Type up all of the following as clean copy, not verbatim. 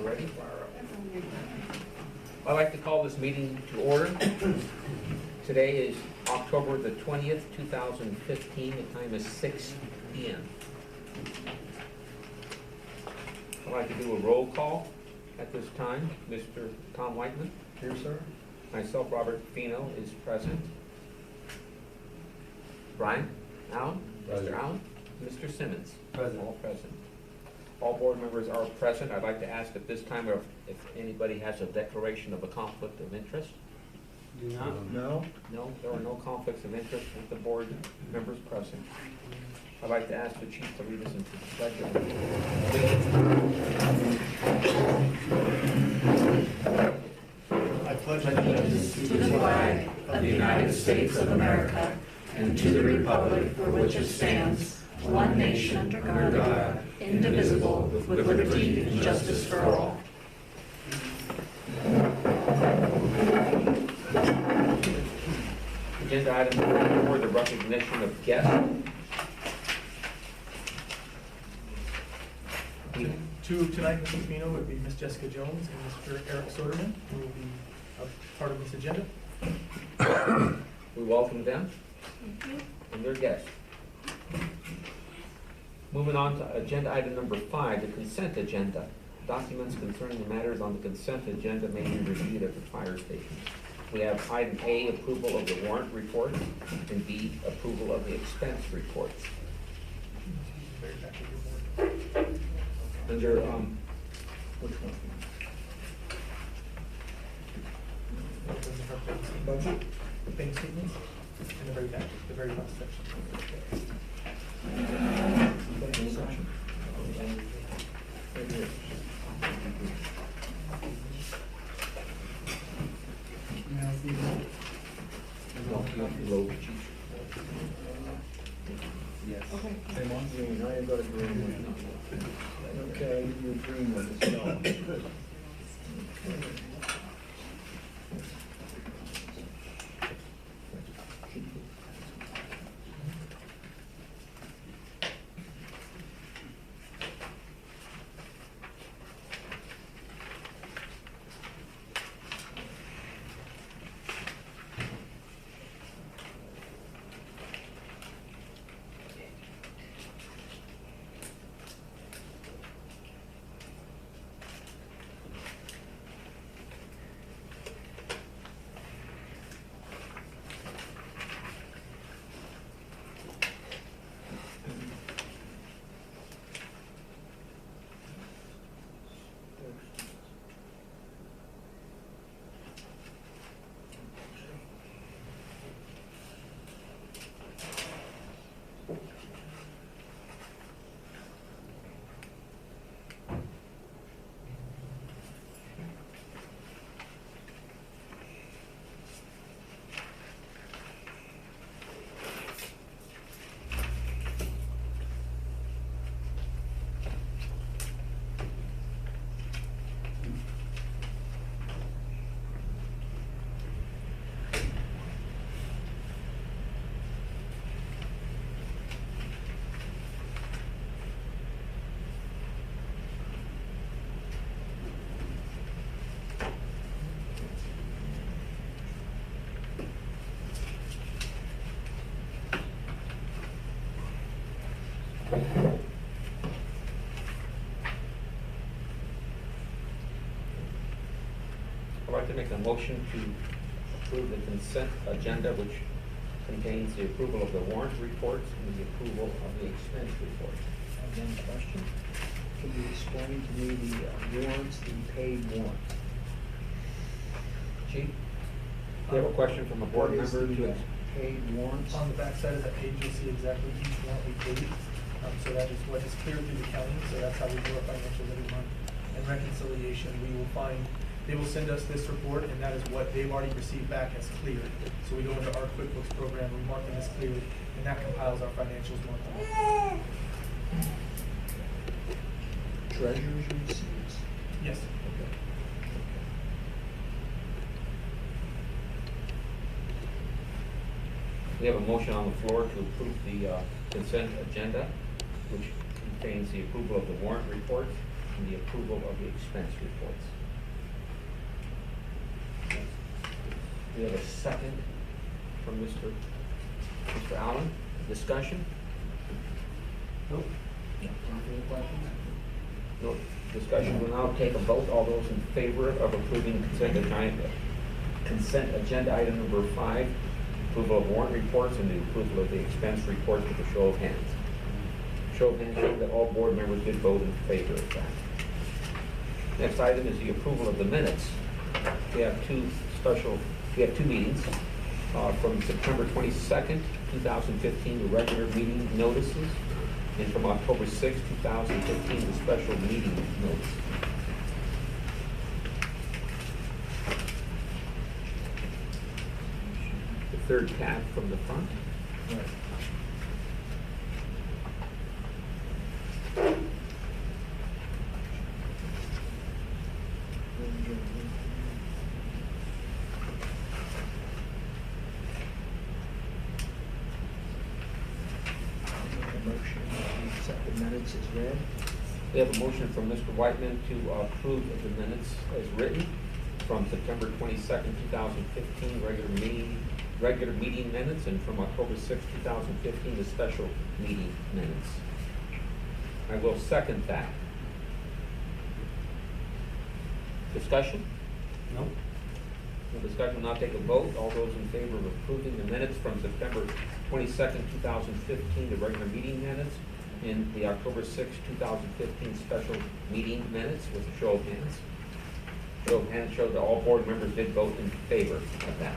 we're ready. I'd like to call this meeting to order. Today is October the 20th, 2015. The time is 6 p.m. I'd like to do a roll call at this time. Mr. Tom Whiteman. Here, sir. Myself, Robert Fino, is present. Brian Allen. Present. Mr. Allen. Mr. Simmons. Present. All present. All board members are present. I'd like to ask at this time if anybody has a declaration of a conflict of interest. Do not? No. No, there are no conflicts of interest with the board members present. I'd like to ask the chief to lead us into the pledge of allegiance. I pledge allegiance to the flag of the United States of America and to the republic for which it stands, one nation under God, indivisible, with liberty and justice for all. Agenda item number 4, the recognition of guests. Two tonight, Mrs. Fino, would be Miss Jessica Jones and Mr. Eric Soderman, who will be a part of this agenda. We welcome them and their guests. Moving on to agenda item number 5, the consent agenda. Documents concerning the matters on the consent agenda may be reviewed at the fire station. We have item A, approval of the warrant report, and B, approval of the expense report. Very back of your board. Under, which one? Those are our bank statements. Budget? The bank statements, in the very back, the very last section. Any section? Right here. No, below the chief. Yes. Same one? Green, I got a green one. Okay, your green one is no. I'd like to make a motion to approve the consent agenda, which contains the approval of the warrant reports and the approval of the expense report. I have one question. Can you explain to me the warrants, the paid warrants? Chief, do you have a question from a board What is member? the, To paid warrants? On the back side of that page, you'll see exactly each warrant we paid. So that is what is cleared through the county, so that's how we do our financials every month. And reconciliation, we will find, they will send us this report, and that is what they've already received back as cleared. So we go into our QuickBooks program, we mark it as cleared, and that compiles our financials monthly. Treasurer's receipts? Yes. Okay. We have a motion on the floor to approve the consent agenda, which contains the approval of the warrant reports and the approval of the expense reports. We have a second from Mr. Allen. Discussion? Nope. Any questions? No discussion. We'll now take a vote. All those in favor of approving consent agenda item number 5, approval of warrant reports and the approval of the expense reports with a show of hands. Show of hands show that all board members did vote in favor of that. Next item is the approval of the minutes. We have two meetings from September 22nd, 2015, the regular meeting notices, and from October 6th, 2015, the special meeting notice. The third tab from the front. Motion to accept the minutes as read. We have a motion from Mr. Whiteman to approve of the minutes as written from September 22nd, 2015, regular meeting minutes, and from October 6th, 2015, the special meeting minutes. I will second that. Discussion? No. No discussion, will now take a vote. All those in favor of approving the minutes from September 22nd, 2015, the regular meeting minutes, and the October 6th, 2015 special meeting minutes with a show of hands. Show of hands showed that all board members did vote in favor of that.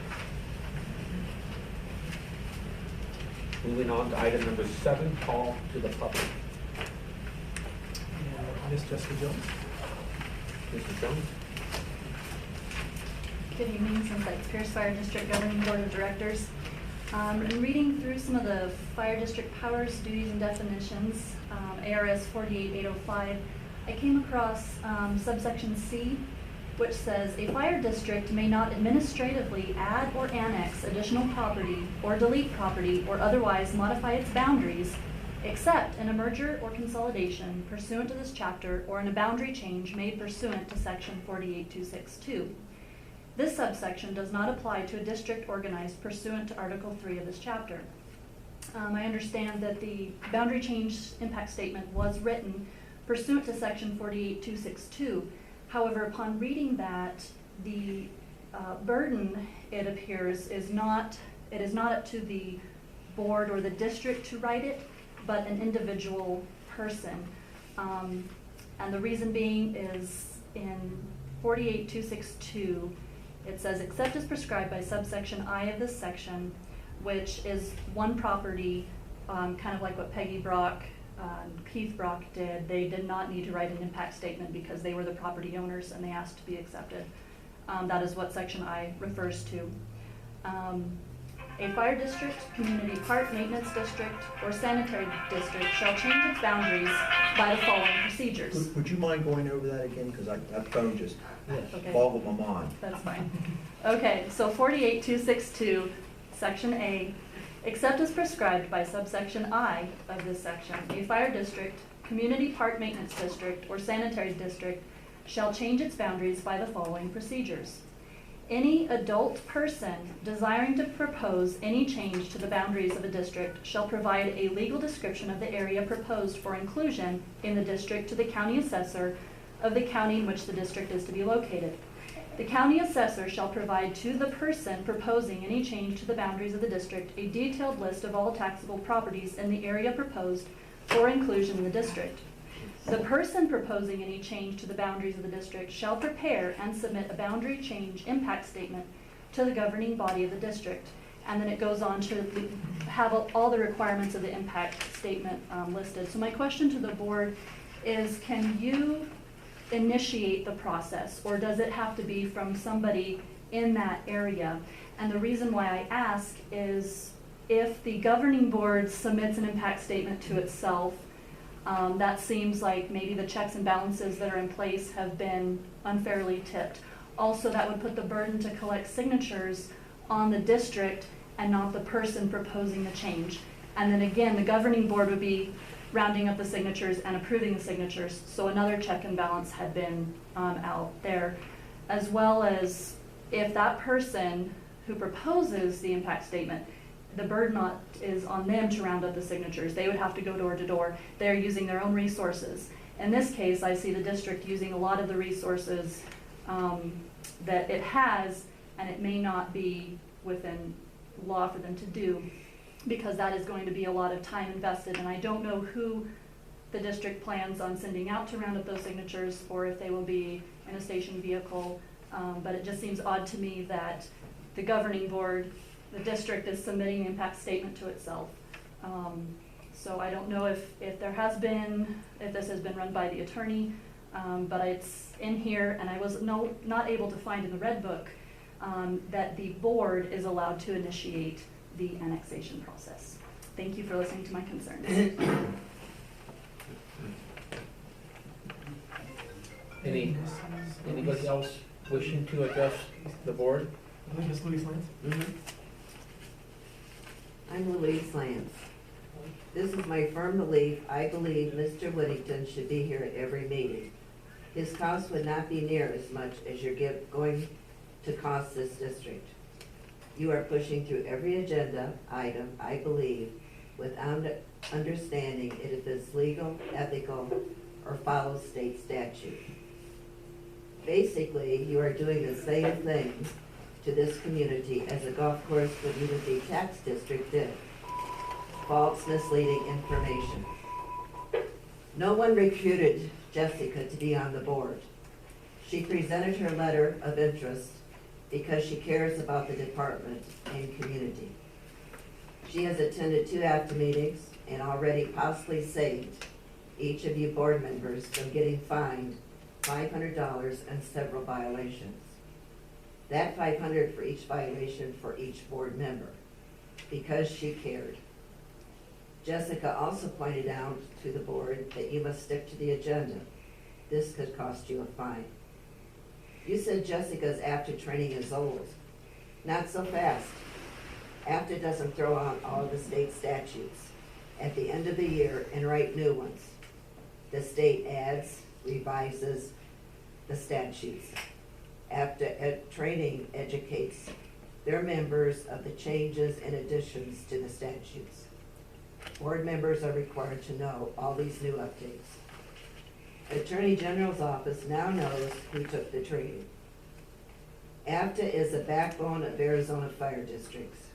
Moving on to item number 7, call to the public. And Ms. Jessica Jones? Mrs. Jones? Good evening, Sunset Pierce Fire District Governing Board of Directors. In reading through some of the fire district powers, duties, and definitions, ARS 48805, I came across subsection C, which says a fire district may not administratively add or annex additional property or delete property or otherwise modify its boundaries except in a merger or consolidation pursuant to this chapter or in a boundary change made pursuant to section 48262. This subsection does not apply to a district organized pursuant to Article 3 of this chapter. I understand that the boundary change impact statement was written pursuant to section 48262. However, upon reading that, the burden, it appears, is not up to the board or the district to write it, but an individual person. And the reason being is in 48262, it says, except as prescribed by subsection I of this section, which is one property, kind of like what Peggy Brock, Keith Brock did. They did not need to write an impact statement because they were the property owners and they asked to be accepted. That is what section I refers to. A fire district, community park maintenance district, or sanitary district shall change its boundaries by the following procedures. Would you mind going over that again? Because that phone just Okay. boggled my mind. That's fine. Okay, so 48262, section A, except as prescribed by subsection I of this section, a fire district, community park maintenance district, or sanitary district shall change its boundaries by the following procedures. Any adult person desiring to propose any change to the boundaries of a district shall provide a legal description of the area proposed for inclusion in the district to the county assessor of the county in which the district is to be located. The county assessor shall provide to the person proposing any change to the boundaries of the district a detailed list of all taxable properties in the area proposed for inclusion in the district. The person proposing any change to the boundaries of the district shall prepare and submit a boundary change impact statement to the governing body of the district. And then it goes on to have all the requirements of the impact statement listed. So my question to the board is, can you initiate the process, or does it have to be from somebody in that area? And the reason why I ask is, if the governing board submits an impact statement to itself, that seems like maybe the checks and balances that are in place have been unfairly tipped. Also, that would put the burden to collect signatures on the district and not the person proposing the change. And then again, the governing board would be rounding up the signatures and approving the signatures. So another check and balance had been out there, as well as if that person who proposes the impact statement, the burden is on them to round up the signatures. They would have to go door to door. They're using their own resources. In this case, I see the district using a lot of the resources that it has, and it may not be within law for them to do, because that is going to be a lot of time invested, and I don't know who the district plans on sending out to round up those signatures, or if they will be in a station vehicle, but it just seems odd to me that the governing board, the district, is submitting an impact statement to itself. So I don't know if this has been run by the attorney, but it's in here, and I was not able to find in the red book that the board is allowed to initiate the annexation process. Thank you for listening to my concerns. Anybody else wishing to address the board? Ms. Louise Lance? I'm Louise Lance. This is my firm belief. I believe Mr. Whittington should be here at every meeting. His cost would not be near as much as you're going to cost this district. You are pushing through every agenda item, I believe, without understanding if it's legal, ethical, or follows state statute. Basically, you are doing the same thing to this community as the Golf Course Community Tax District did. False, misleading information. No one recruited Jessica to be on the board. She presented her letter of interest because she cares about the department and community. She has attended 2 AFTA meetings and already possibly saved each of you board members from getting fined $500 and several violations. That $500 for each violation for each board member, because she cared. Jessica also pointed out to the board that you must stick to the agenda. This could cost you a fine. You said Jessica's AFTA training is old. Not so fast. AFTA doesn't throw out all the state statutes at the end of the year and write new ones. The state adds, revises the statutes. AFTA training educates their members of the changes and additions to the statutes. Board members are required to know all these new updates. Attorney General's office now knows who took the training. AFTA is the backbone of Arizona fire districts.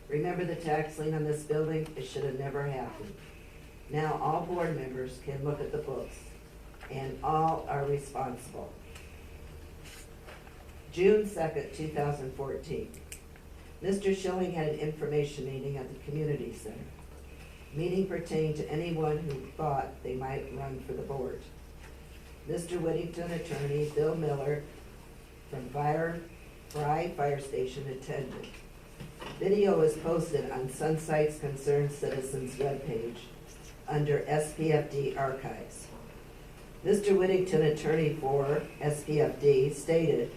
Remember the tax lien on this building? It should have never happened. Now all board members can look at the books, and all are responsible. June 2nd, 2014. Mr. Schilling had an information meeting at the community center. Meeting pertained to anyone who thought they might run for the board. Mr. Whittington, attorney Bill Miller from Fry Fire Station attended. Video was posted on Sunsight's Concerned Citizens webpage under SPFD archives. Mr. Whittington, attorney for SPFD, stated,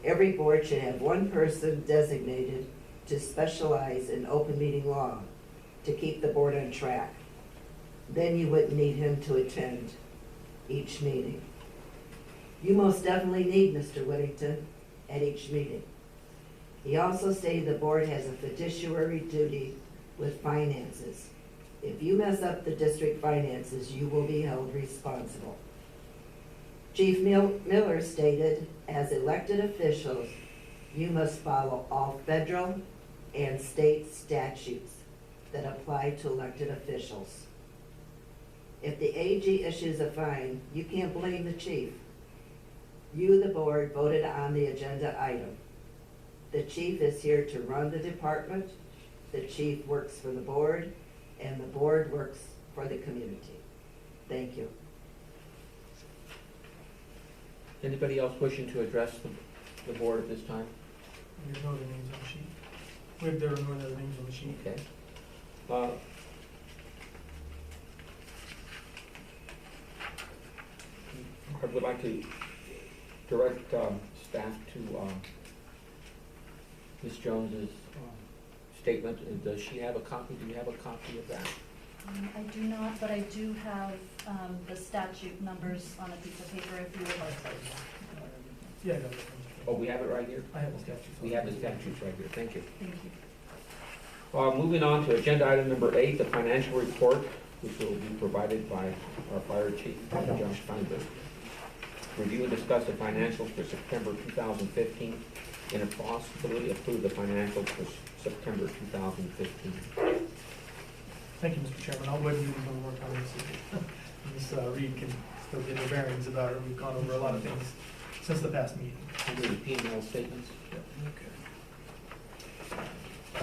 every board should have one person designated to specialize in open meeting law to keep the board on track. Then you wouldn't need him to attend each meeting. You most definitely need Mr. Whittington at each meeting. He also stated the board has a fiduciary duty with finances. If you mess up the district finances, you will be held responsible. Chief Miller stated, as elected officials, you must follow all federal and state statutes that apply to elected officials. If the AG issues a fine, you can't blame the chief. You, the board, voted on the agenda item. The chief is here to run the department, the chief works for the board, and the board works for the community. Thank you. Anybody else wishing to address the board at this time? There's no other names on the sheet. There are no other names on the sheet. Okay. I would like to direct staff to Ms. Jones's statement. Does she have a copy? Do you have a copy of that? I do not, but I do have the statute numbers on a piece of paper if you would like. Yeah, I got it. Oh, we have it right here? I have the statutes. We have the statutes right here, thank you. Thank you. Moving on to agenda item number 8, the financial report, which will be provided by our fire chief, Josh Feinberg. Review and discuss the financials for September 2015, and if possibly approve the financials for September 2015. Thank you, Mr. Chairman. I'll go ahead and give you one more time so Ms. Reed can still get her bearings about it. We've gone over a lot of things since the past meeting. The P&L statements.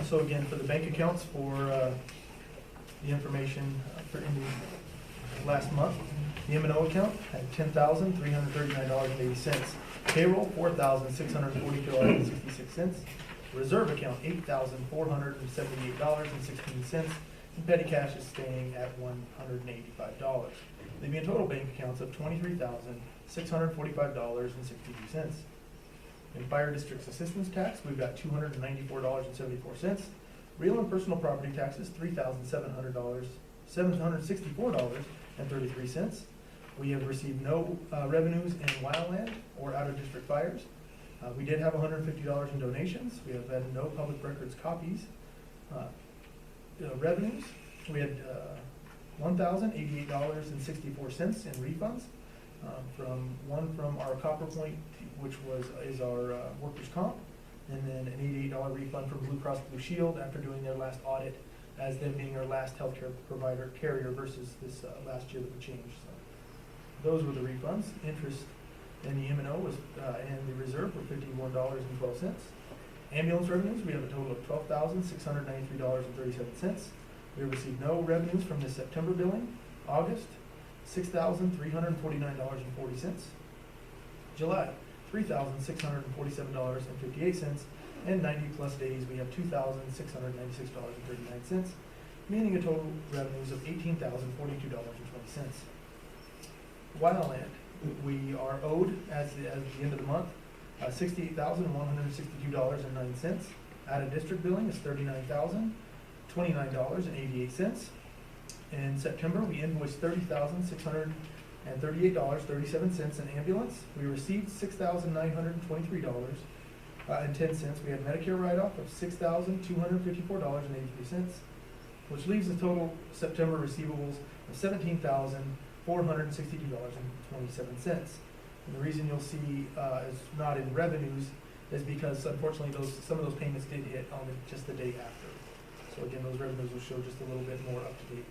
So again, for the bank accounts for the information for ending last month, the M&O account had $10,339.80. Payroll, $4,642.66. Reserve account, $8,478.16. And petty cash is staying at $185, leaving a total bank accounts of $23,645.62. In fire district's assistance tax, we've got $294.74. Real and personal property taxes, $764.33. We have received no revenues in wildland or out-of-district fires. We did have $150 in donations. We have had no public records copies. Revenues, we had $1,088.64 in refunds. From our Copper Point, which is our workers' comp, and then an $88 refund from Blue Cross Blue Shield after doing their last audit, as them being our last healthcare provider carrier versus this last year that we changed. So those were the refunds. Interest in the M&O was and the reserve were $51.12. Ambulance revenues, we have a total of $12,693.37. We received no revenues from the September billing. August, $6,349.40. July, $3,647.58. And 90-plus days, we have $2,696.39, meaning a total revenues of $18,042.20. Wildland, we are owed as the end of the month, $68,162.09. Out of district billing is $39,029.88. In September, we invoiced $30,638.37 in ambulance. We received $6,923.10. We had Medicare write-off of $6,254.83, which leaves the total September receivables of $17,462.27. And the reason you'll see is not in revenues is because unfortunately some of those payments did hit on just the day after. So again, those revenues will show just a little bit more up to date.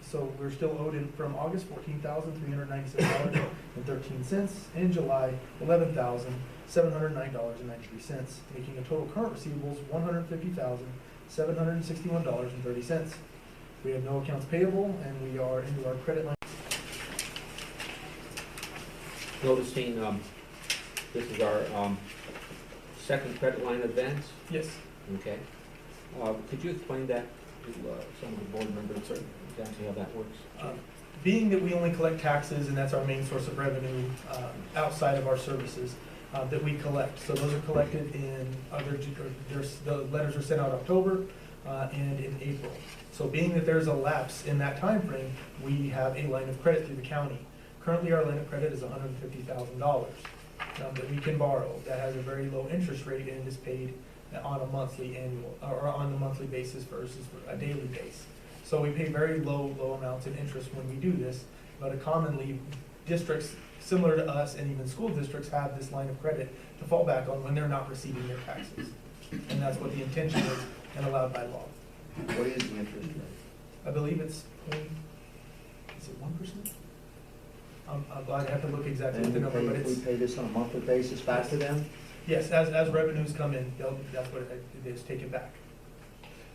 So we're still owed from August $14,397.13. In July, $11,709.93, making a total current receivables $150,761.30. We have no accounts payable, and we are into our credit line. Noticing, this is our second credit line advance, Yes. okay? Could you explain that to some of the board members, exactly how that works? Being that we only collect taxes, and that's our main source of revenue outside of our services that we collect. So those are collected in the letters are sent out October and in April. So being that there's a lapse in that time frame, we have a line of credit through the county. Currently, our line of credit is $150,000 that we can borrow. That has a very low interest rate and is paid on a monthly basis versus a daily base. So we pay very low amounts in interest when we do this, but commonly districts similar to us and even school districts have this line of credit to fall back on when they're not receiving their taxes. And that's what the intention is and allowed by law. What is the interest rate? I believe it's, is it 1%? I'd have to look exactly at the number, but And we it's, pay this on a monthly basis back to them? yes, as revenues come in, that's what it is, take it back.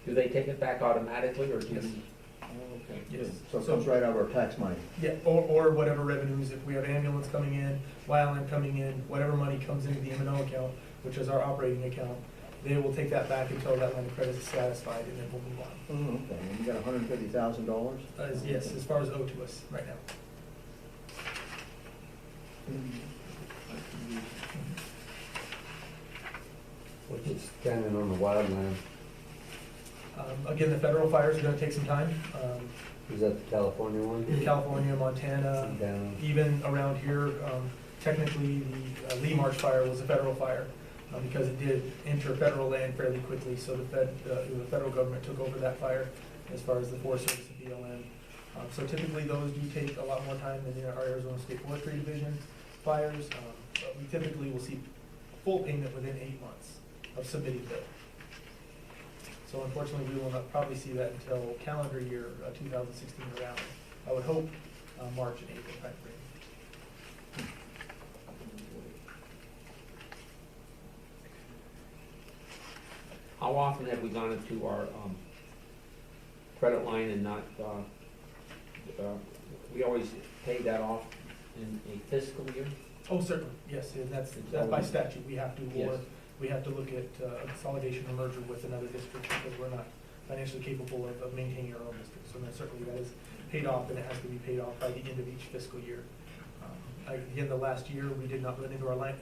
Do they take it back automatically, or do Yes. you? Oh, okay. Yes. So it comes right out of our tax money? Yeah, or whatever revenues, if we have ambulance coming in, wildland coming in, whatever money comes into the M&O account, which is our operating account, they will take that back until that line of credit is satisfied, and then we'll move on. Oh, okay, and you got $150,000? Yes, as far as owed to us right now. What's it standing on the wildland? Again, the federal fires are gonna take some time. Is that the California one? California, Montana, Down. even around here, technically, the Lee Marsh fire was a federal fire, because it did enter federal land fairly quickly, so the federal government took over that fire as far as the Forest Service and BLM. So typically, those do take a lot more time than our Arizona State Forestry Division fires, but we typically will see full payment within 8 months of submitting bill. So unfortunately, we will not probably see that until calendar year 2016 around, I would hope, March and April timeframe. How often have we gone into our credit line and not, we always pay that off in a fiscal year? Oh, certainly, yes, and that's by statute, we have to, or Yes. we have to look at a consolidation or merger with another district because we're not financially capable of maintaining our own district. So then certainly that is paid off, and it has to be paid off by the end of each fiscal year. At the end of last year, we did not run into our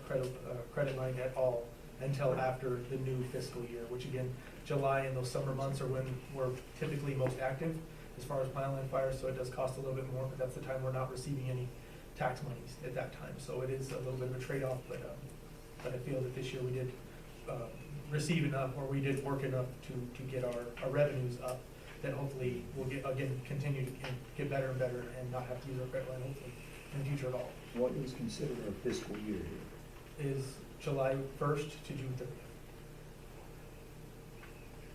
credit line at all until after the new fiscal year, which again, July and those summer months are when we're typically most active as far as wildland fires, so it does cost a little bit more, but that's the time we're not receiving any tax monies at that time. So it is a little bit of a trade-off, but I feel that this year we did receive enough, or we did work enough to get our revenues up, that hopefully we'll continue to get better and better and not have to use our credit line hopefully in the future at all. What is considered a fiscal year here? Is July 1st to June 30th.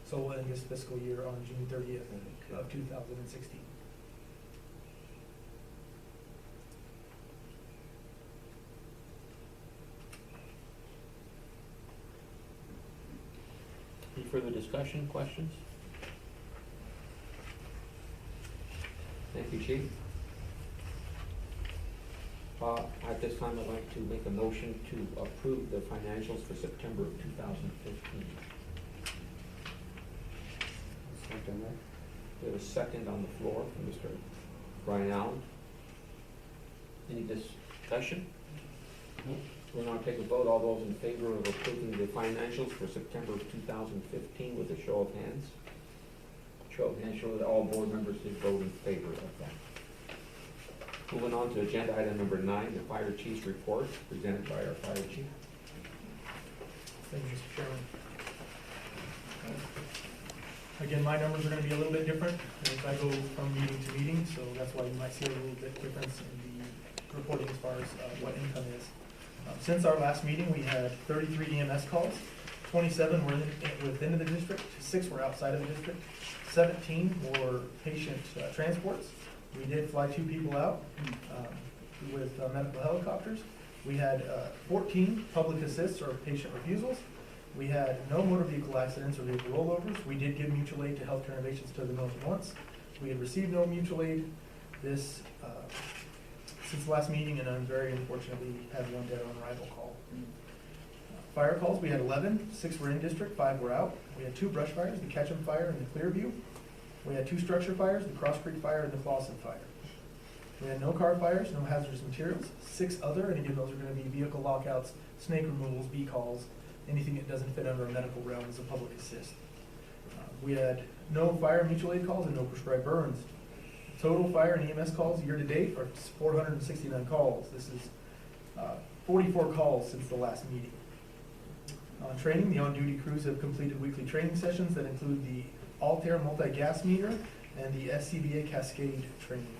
So we'll end this fiscal year on June 30th of 2016. Any further discussion, questions? Thank you, Chief. At this time, I'd like to make a motion to approve the financials for September of 2015. Second that? We have a second on the floor from Mr. Brian Allen. Any discussion? We'll now take a vote. All those in favor of approving the financials for September of 2015 with a show of hands. Show of hands show that all board members did vote in favor of that. Moving on to agenda item number 9, the fire chief's report presented by our fire chief. Thank you, Mr. Chairman. Again, my numbers are going to be a little bit different as I go from meeting to meeting, so that's why you might see a little bit difference in the reporting as far as what income is. Since our last meeting, we had 33 EMS calls, 27 were within the district, 6 were outside of the district, 17 were patient transports. We did fly 2 people out with medical helicopters. We had 14 public assists or patient refusals. We had no motor vehicle accidents or vehicle rollovers. We did give mutual aid to Healthcare Innovations to the north once. We had received no mutual aid this since the last meeting, and very unfortunately had 1 dead on arrival call. Fire calls, we had 11, 6 were in district, 5 were out. We had 2 brush fires, the Ketchum Fire and the Clearview. We had 2 structure fires, the Cross Creek Fire and the Clawson Fire. We had no car fires, no hazardous materials, 6 other, and again, those are going to be vehicle lockouts, snake removals, bee calls, anything that doesn't fit under a medical realm is a public assist. We had no fire mutual aid calls and no prescribed burns. Total fire and EMS calls year to date are 469 calls. This is 44 calls since the last meeting. On training, the on-duty crews have completed weekly training sessions that include the Altair multi-gas meter and the SCBA Cascade training.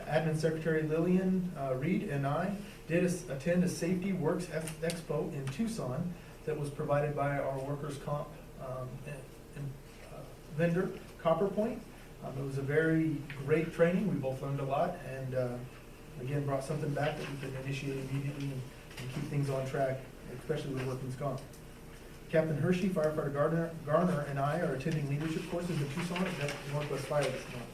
Admin Secretary Lillian Reed and I did attend a Safety Works Expo in Tucson that was provided by our workers' comp vendor, CopperPoint. It was a very great training. We both learned a lot, and again, brought something back that we could initiate immediately and keep things on track, especially with workers' comp. Captain Hershey, Firefighter Garner, and I are attending leadership courses in Tucson at Northwest Fire this month.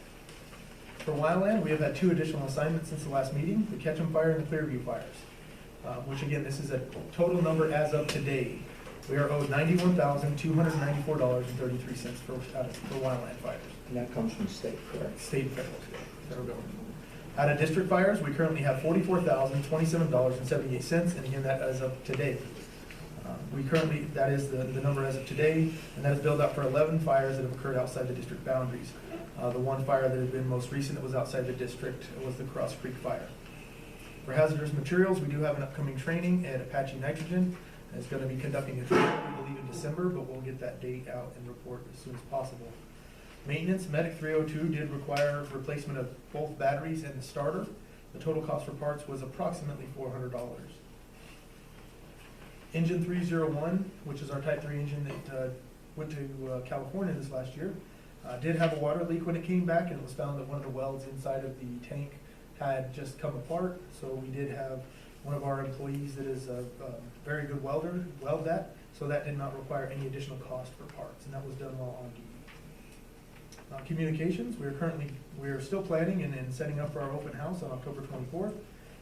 For Wildland, we have had 2 additional assignments since the last meeting, the Ketchum Fire and the Clearview Fires, which again, this is a total number as of today. We are owed $91,294.33 for Wildland fires. And that comes from state, correct? State and federal government. Out of district fires, we currently have $44,027.78, and again, that as of today. We currently, that is the number as of today, and that is billed out for 11 fires that have occurred outside the district boundaries. The one fire that had been most recent that was outside the district was the Cross Creek Fire. For hazardous materials, we do have an upcoming training at Apache Nitrogen. It's going to be conducting a training, we believe, in December, but we'll get that date out and report as soon as possible. Maintenance, Medic 302 did require replacement of both batteries and the starter. The total cost for parts was approximately $400. Engine 301, which is our Type 3 engine that went to California this last year, did have a water leak when it came back, and it was found that one of the welds inside of the tank had just come apart. So we did have one of our employees that is a very good welder weld that, so that did not require any additional cost for parts, and that was done while on duty. Communications, we are still planning and setting up for our open house on October 24th,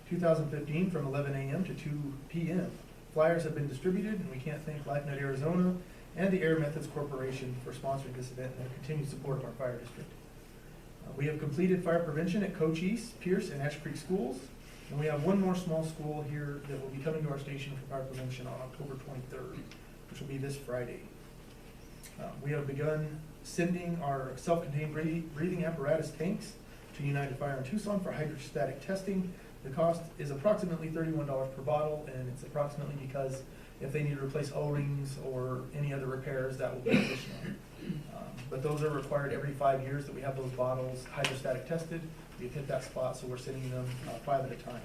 2015 from 11 a.m. to 2 p.m. Flyers have been distributed, and we can't thank LifeNet Arizona and the Air Methods Corporation for sponsoring this event and their continued support of our fire district. We have completed fire prevention at Cochise, Pierce, and Ash Creek schools, and we have one more small school here that will be coming to our station for fire prevention on October 23rd, which will be this Friday. We have begun sending our self-contained breathing apparatus tanks to United Fire in Tucson for hydrostatic testing. The cost is approximately $31 per bottle, and it's approximately because if they need to replace O-rings or any other repairs, that will be additional. But those are required every 5 years that we have those bottles hydrostatic tested. We've hit that spot, so we're sending them 5 at a time.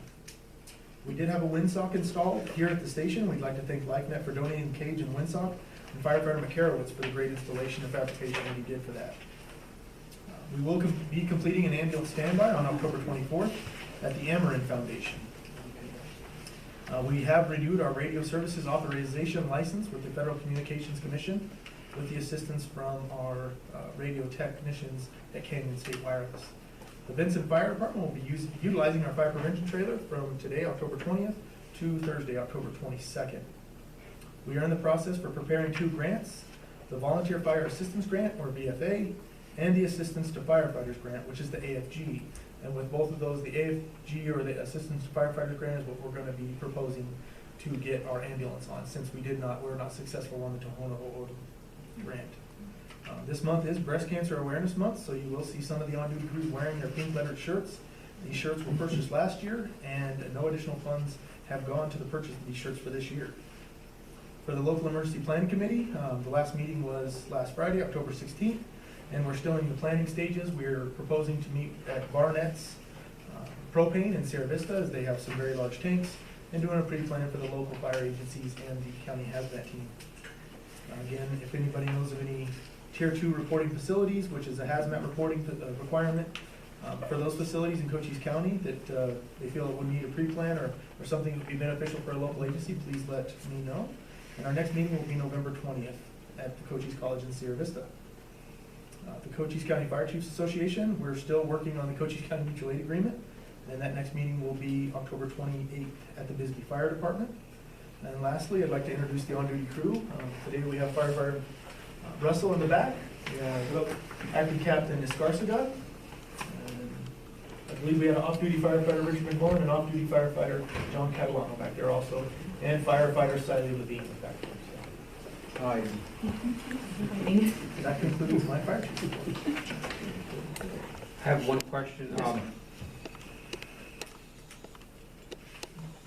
We did have a windsock installed here at the station. We'd like to thank LifeNet for donating the cage and windsock, and firefighter McCarowitz for the great installation and fabrication that he did for that. We will be completing an ambulance standby on October 24th at the Ameren Foundation. We have renewed our radio services authorization license with the Federal Communications Commission with the assistance from our radio technicians at Canyon State Wireless. The Benson Fire Department will be utilizing our fire prevention trailer from today, October 20th, to Thursday, October 22nd. We are in the process for preparing 2 grants, the Volunteer Fire Assistance Grant, or VFA, and the Assistance to Firefighters Grant, which is the AFG. And with both of those, the AFG, or the Assistance to Firefighters Grant, is what we're going to be proposing to get our ambulance on, since we were not successful on the Tohono O'odham grant. This month is Breast Cancer Awareness Month, so you will see some of the on-duty crews wearing their pink lettered shirts. These shirts were purchased last year, and no additional funds have gone to the purchase of these shirts for this year. For the Local Emergency Planning Committee, the last meeting was last Friday, October 16th, and we're still in the planning stages. We're proposing to meet at Barnett's Propane in Sierra Vista, as they have some very large tanks, and doing a pre-plan for the local fire agencies and the county hazmat team. Again, if anybody knows of any Tier 2 reporting facilities, which is a hazmat reporting requirement for those facilities in Cochise County that they feel it would need a pre-plan or something that would be beneficial for a local agency, please let me know. And our next meeting will be November 20th at the Cochise College in Sierra Vista. The Cochise County Fire Chiefs Association, we're still working on the Cochise County Mutual Aid Agreement, and that next meeting will be October 28th at the Bisbee Fire Department. And lastly, I'd like to introduce the on-duty crew. Today we have firefighter Russell in the back. We have Acting Captain Escarcega. I believe we have an off-duty firefighter Richard McMullen and off-duty firefighter John Catalano back there also, and firefighter Siley Levine back there. Hi. That concludes my fire chief. I have one question.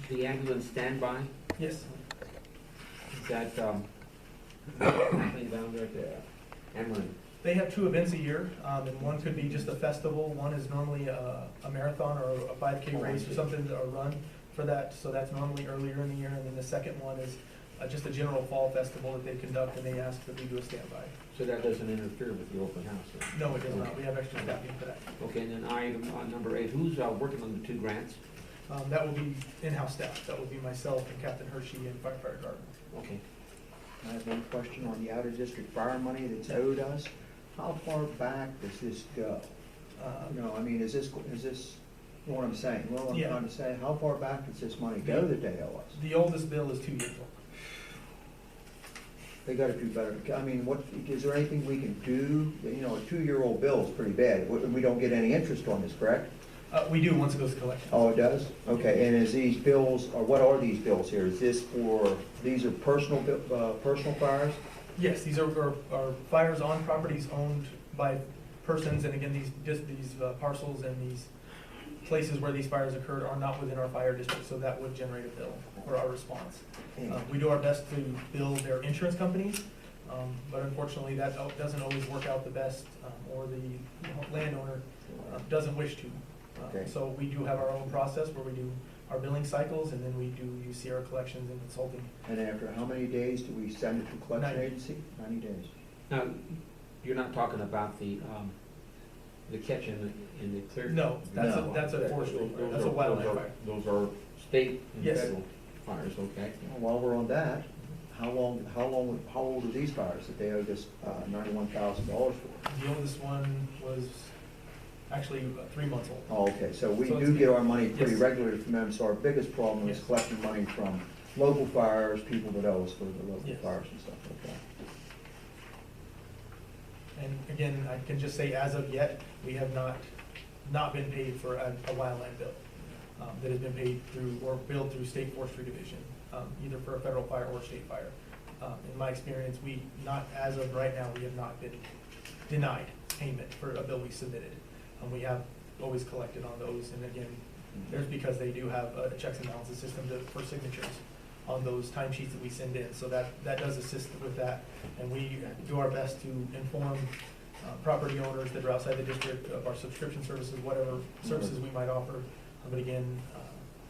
The ambulance standby, Yes. is that, company down there at the Ameren? They have 2 events a year, and one could be just a festival. One is normally a marathon or a 5K race or something, or run for that. So that's normally earlier in the year. And then the second one is just a general fall festival that they conduct, and they ask that we do a standby. So that doesn't interfere with the open house? Right? No, it does not. We have extra staffing for that. Okay, and then item number 8, who's working on the 2 grants? That will be in-house staff. That will be myself and Captain Hershey and Firefighter Gardner. Okay. I have one question on the out-of-district fire money that's owed us. How far back does this go? You know, I mean, is this, you know what I'm saying? Well, I'm Yeah. trying to say, how far back does this money go that they owe us? The oldest bill is 2 years old. They gotta do better. I mean, is there anything we can do? You know, a 2-year-old bill is pretty bad. We don't get any interest on this, correct? We do, once it goes to collection. Oh, it does? Okay, and is these bills, or what are these bills here? Is this for, these are personal fires? Yes, these are fires on properties owned by persons, and again, these parcels and these places where these fires occurred are not within our fire district, so that would generate a bill for our response. We do our best to bill their insurance companies, but unfortunately, that doesn't always work out the best, or the landowner doesn't wish to. Okay. So we do have our own process where we do our billing cycles, and then we do use Sierra Collections and Consulting. And after how many days do we send it to collection 90. agency? 90 days. Now, you're not talking about the catch in the clear? No, that's No. that's a forestry fire, Those that's a are- wildland those are- fire. Those are state and Yes. federal fires, okay? Well, while we're on that, how old are these fires that they owe this $91,000 for? The oldest one was actually 3 months old. Oh, okay, so we So do it's- get our money pretty yes. regularly from them, so our biggest problem is Yes. collecting money from local fires, people that owe us for the local Yes. fires and stuff, okay. And again, I can just say, as of yet, we have not been paid for a wildland bill that has been paid through, or billed through State Forestry Division, either for a federal fire or state fire. In my experience, as of right now, we have not been denied payment for a bill we submitted. We have always collected on those, and again, there's because they do have a checks and balances system for signatures on those timesheets that we send in, so that does assist with that. And we do our best to inform property owners that are outside the district of our subscription services, whatever services we might offer. But again,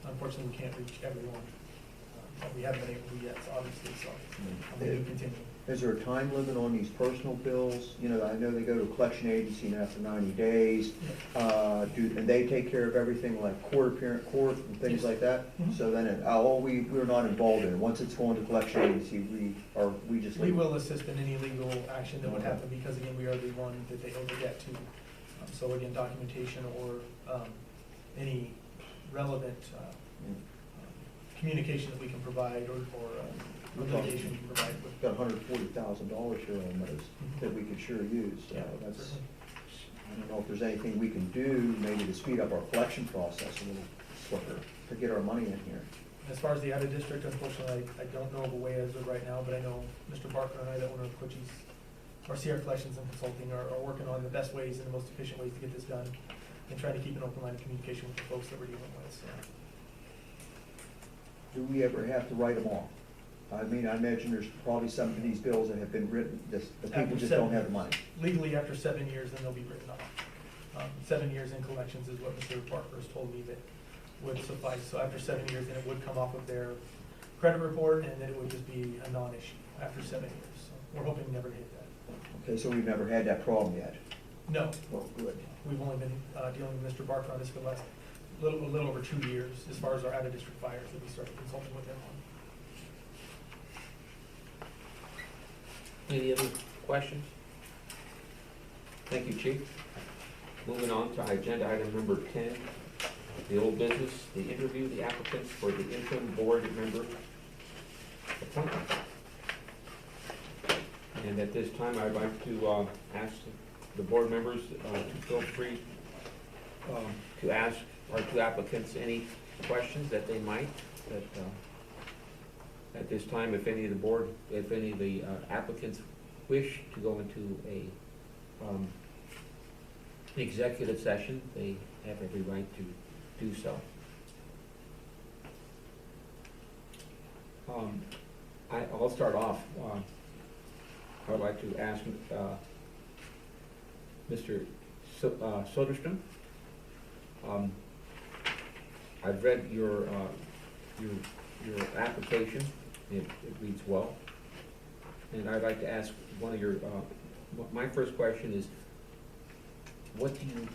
unfortunately, we can't reach everyone. But we haven't been able to yet, obviously, so we do continue. Is there a time limit on these personal bills? You know, I know they go to a collection agency and after 90 days, and they take care of everything like court and things Yes. like that? Mhm. So then, we're not involved in it. Once it's going to collection agency, we just We leave it? will assist in any legal action that would happen, because again, we are the one that they owe the debt to. So again, documentation or any relevant communication that we can provide, or litigation we can provide with. Got $140,000 here on those that we could sure use. So Yeah, that's, certainly. I don't know if there's anything we can do maybe to speed up our collection process a little quicker to get our money in here. As far as the out of district, unfortunately, I don't know of a way as of right now, but I know Mr. Barker and I, the owner of Cochise, our Sierra Collections and Consulting, are working on the best ways and the most efficient ways to get this done, and trying to keep an open line of communication with the folks that we're dealing with, so. Do we ever have to write them off? I mean, I imagine there's probably some of these bills that have been written, the people After just 7 don't have the money. Legally, after 7 years, then they'll be written off. 7 years in collections is what Mr. Parker has told me that would suffice. So after 7 years, then it would come off of their credit report, and then it would just be a non-issue after 7 years. So we're hoping never to hit that. Okay, so we've never had that problem yet. No, Well, good. we've only been dealing with Mr. Barker on this for the last a little over 2 years, as far as our out-of-district fires that we started consulting with them on. Any other questions? Thank you, Chief. Moving on to agenda item number 10, the old business, the interview the applicants for the interim board member appointment. And at this time, I'd like to ask the board members to feel free to ask our two applicants any questions that they might, that at this time, if any of the applicants wish to go into a executive session, they have every right to do so. I'll start off. I'd like to ask Mr. Soderstrom. I've read your application. It reads well. And I'd like to ask one of your, my first question is, what do you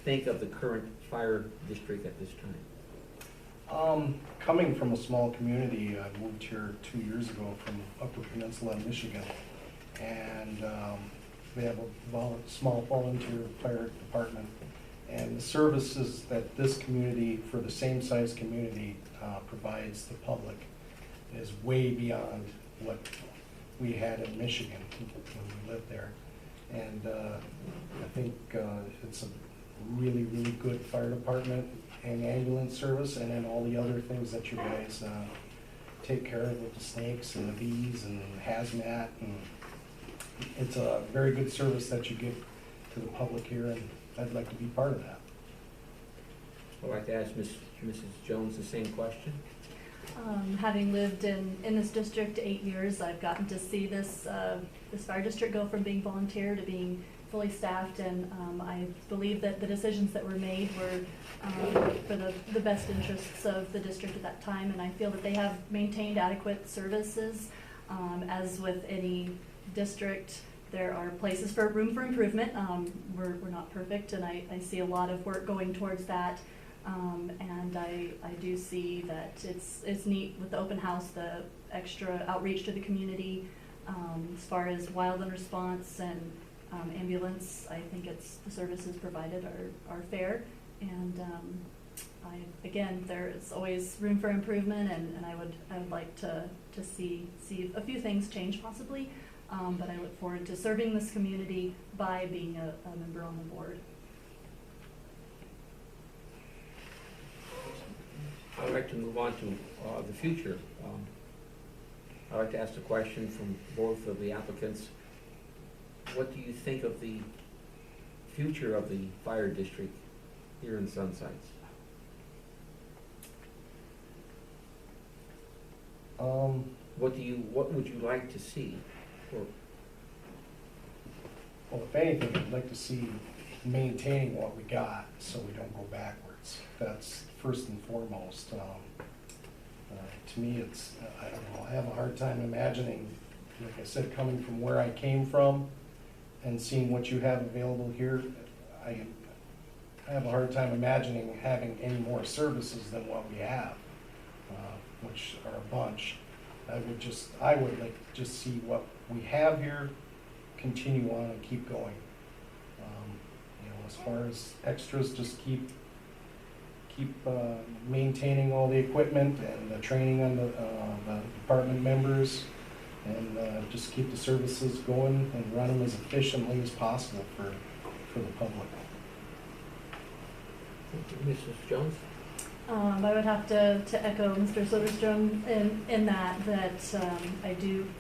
think of the current fire district at this time? Coming from a small community, I moved here 2 years ago from Upper Peninsula, Michigan. And we have a small volunteer fire department. And the services that this community, for the same size community, provides the public is way beyond what we had in Michigan when we lived there. And I think it's really, really good fire department and ambulance service, and then all the other things that you guys take care of with the snakes and the bees and hazmat. And it's a very good service that you give to the public here, and I'd like to be part of that. I'd like to ask Mrs. Jones the same question. Having lived in this district 8 years, I've gotten to see this fire district go from being volunteer to being fully staffed, and I believe that the decisions that were made were for the best interests of the district at that time, and I feel that they have maintained adequate services. As with any district, there are places for room for improvement. We're not perfect, and I see a lot of work going towards that. And I do see that it's neat with the open house, the extra outreach to the community, as far as wildland response and ambulance. I think the services provided are fair, and again, there is always room for improvement, and I would like to see a few things change possibly, but I look forward to serving this community by being a member on the board. I'd like to move on to the future. I'd like to ask a question from both of the applicants. What do you think of the future of the fire district here in Sunsides? What would you like to see? Well, if anything, I'd like to see maintaining what we got so we don't go backwards. That's first and foremost. To me, it's, I don't know, I have a hard time imagining, like I said, coming from where I came from and seeing what you have available here. I have a hard time imagining having any more services than what we have, which are a bunch. I would like to just see what we have here, continue on and keep going. As far as extras, just keep maintaining all the equipment and the training on the department members, and just keep the services going and run them as efficiently as possible for the public. Mrs. Jones? I would have to echo Mr. Soderstrom in that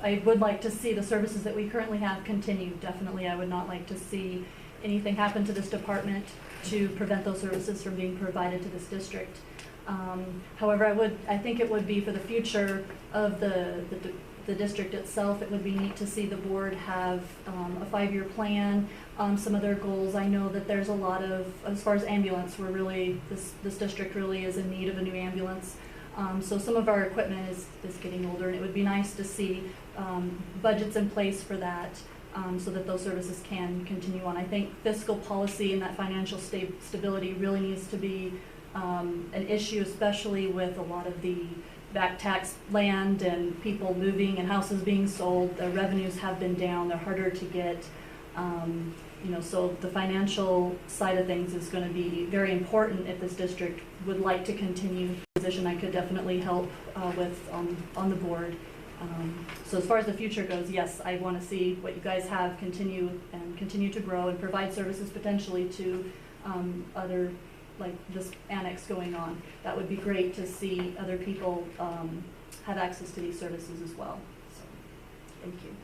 I would like to see the services that we currently have continue. Definitely, I would not like to see anything happen to this department to prevent those services from being provided to this district. However, I think it would be for the future of the district itself, it would be neat to see the board have a 5-year plan, some of their goals. I know that there's a lot of, as far as ambulance, this district really is in need of a new ambulance. So some of our equipment is getting older, and it would be nice to see budgets in place for that, so that those services can continue on. I think fiscal policy and that financial stability really needs to be an issue, especially with a lot of the back tax land and people moving and houses being sold. The revenues have been down, they're harder to get. So the financial side of things is going to be very important if this district would like to continue. Position I could definitely help with on the board. So as far as the future goes, yes, I want to see what you guys have continue to grow and provide services potentially to other, like this annex going on. That would be great to see other people have access to these services as well. So, thank you.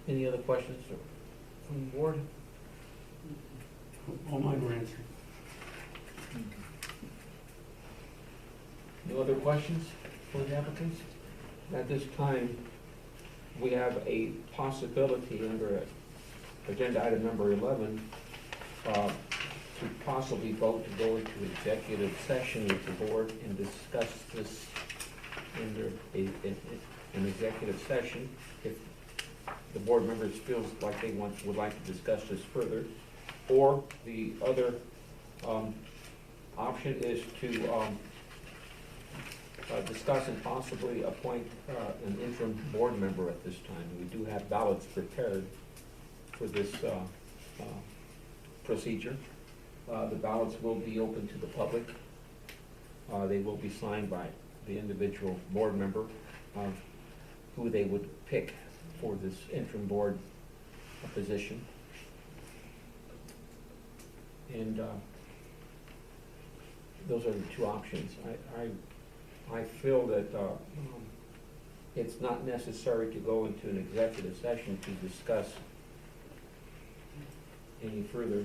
Any other questions from the board? All mine were answered. No other questions for the applicants? At this time, we have a possibility under agenda item number 11 to possibly vote to go into executive session with the board and discuss this in an executive session. If the board members feels like they would like to discuss this further, or the other option is to discuss and possibly appoint an interim board member at this time. We do have ballots prepared for this procedure. The ballots will be open to the public. They will be signed by the individual board member who they would pick for this interim board position. And those are the two options. I feel that it's not necessary to go into an executive session to discuss any further.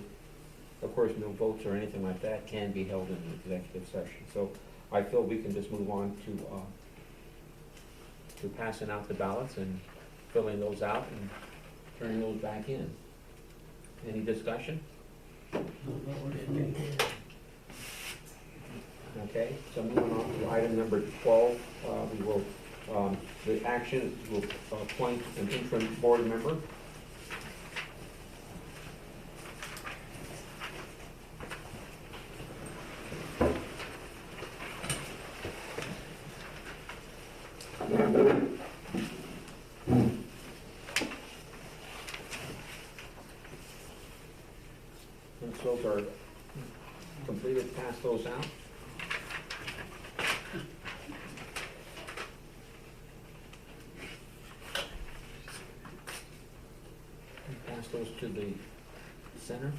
Of course, no votes or anything like that can be held in an executive session. So I feel we can just move on to passing out the ballots and filling those out and turning those back in. Any discussion? Okay, so moving on to item number 12, we will, the action will appoint an interim board member. Once those are completed, pass those out. And pass those to the center.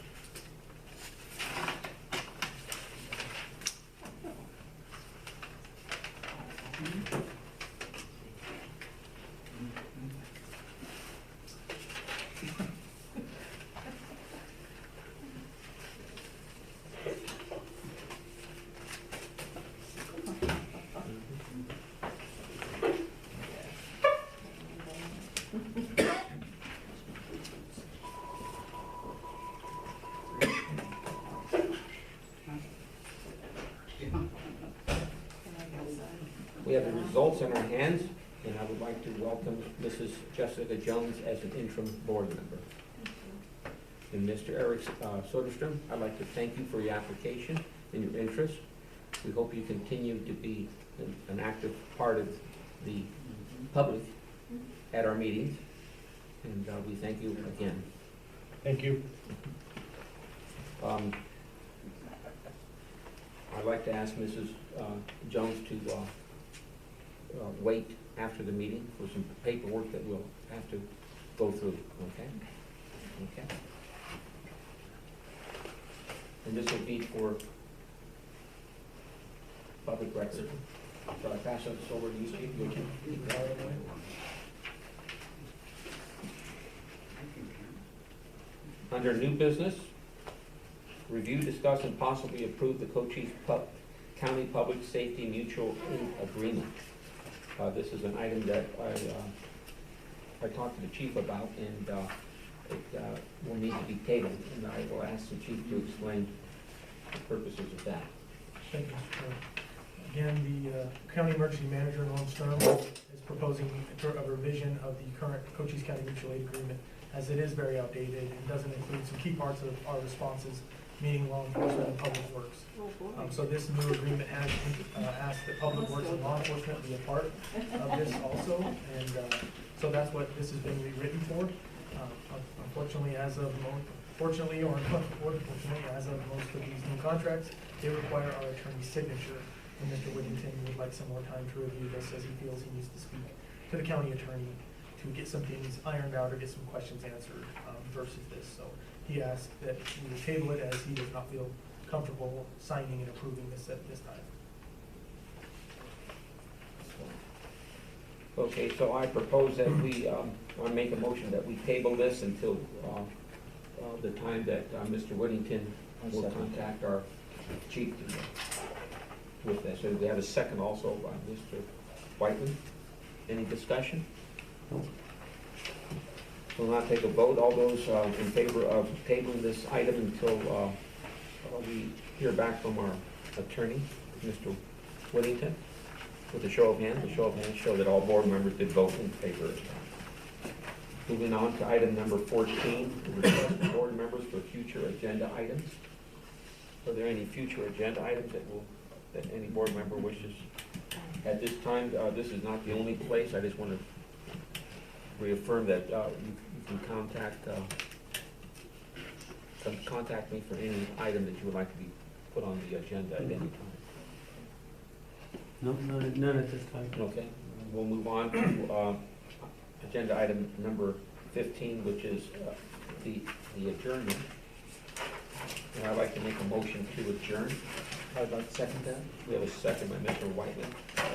We have the results in our hands, and I would like to welcome Mrs. Jessica Jones as an interim board member. And Mr. Eric Soderstrom, I'd like to thank you for your application and your interest. We hope you continue to be an active part of the public at our meetings, and we thank you again. Thank you. I'd like to ask Mrs. Jones to wait after the meeting for some paperwork that we'll have to go through, okay? Okay. And this will be for public record. So I pass this over to you, Steve. Would you keep that out of the way? Under new business, review, discuss, and possibly approve the Cochise County Public Safety Mutual Aid Agreement. This is an item that I talked to the chief about, and it will need to be tabled, and I will ask the chief to explain the purposes of that. Thank you, Mr. Chairman. Again, the County Emergency Manager, Norm Sturm, is proposing a revision of the current Cochise County Mutual Aid Agreement, as it is very outdated and doesn't include some key parts of our responses, meaning law enforcement and public works. So this new agreement has asked that public works and law enforcement be a part of this also, and so that's what this is being rewritten for. Unfortunately, fortunately or unfortunately, as of most of these new contracts, they require our attorney's signature, and Mr. Whittington would like some more time to review this, as he feels he needs to speak to the county attorney to get some things ironed out or get some questions answered versus this. So he asked that we would table it, as he does not feel comfortable signing and approving this at this time. Okay, so I propose that we, I make a motion that we table this until the time that Mr. Whittington will contact our chief with this. So we have a second also by Mr. Whiteman. Any discussion? We'll now take a vote. All those in favor of tabling this item until we hear back from our attorney, Mr. Whittington, with a show of hands. The show of hands show that all board members did vote in favor of that. Moving on to item number 14, the request of board members for future agenda items. Are there any future agenda items that any board member wishes? At this time, this is not the only place. I just want to reaffirm that you can contact me for any item that you would like to be put on the agenda at any time. No, none at this time. Okay, we'll move on to agenda item number 15, which is the adjournment. And I'd like to make a motion to adjourn. I'd like to second that. We have a second by Mr. Whiteman.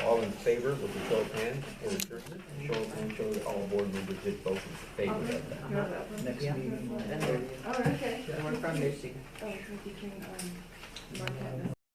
All in favor with a show of hands for adjournment? Show of hands show that all board members did vote in favor of that. Next Yeah. meeting. And we're Oh, okay. and we're from Michigan. Oh, so you can, mark that.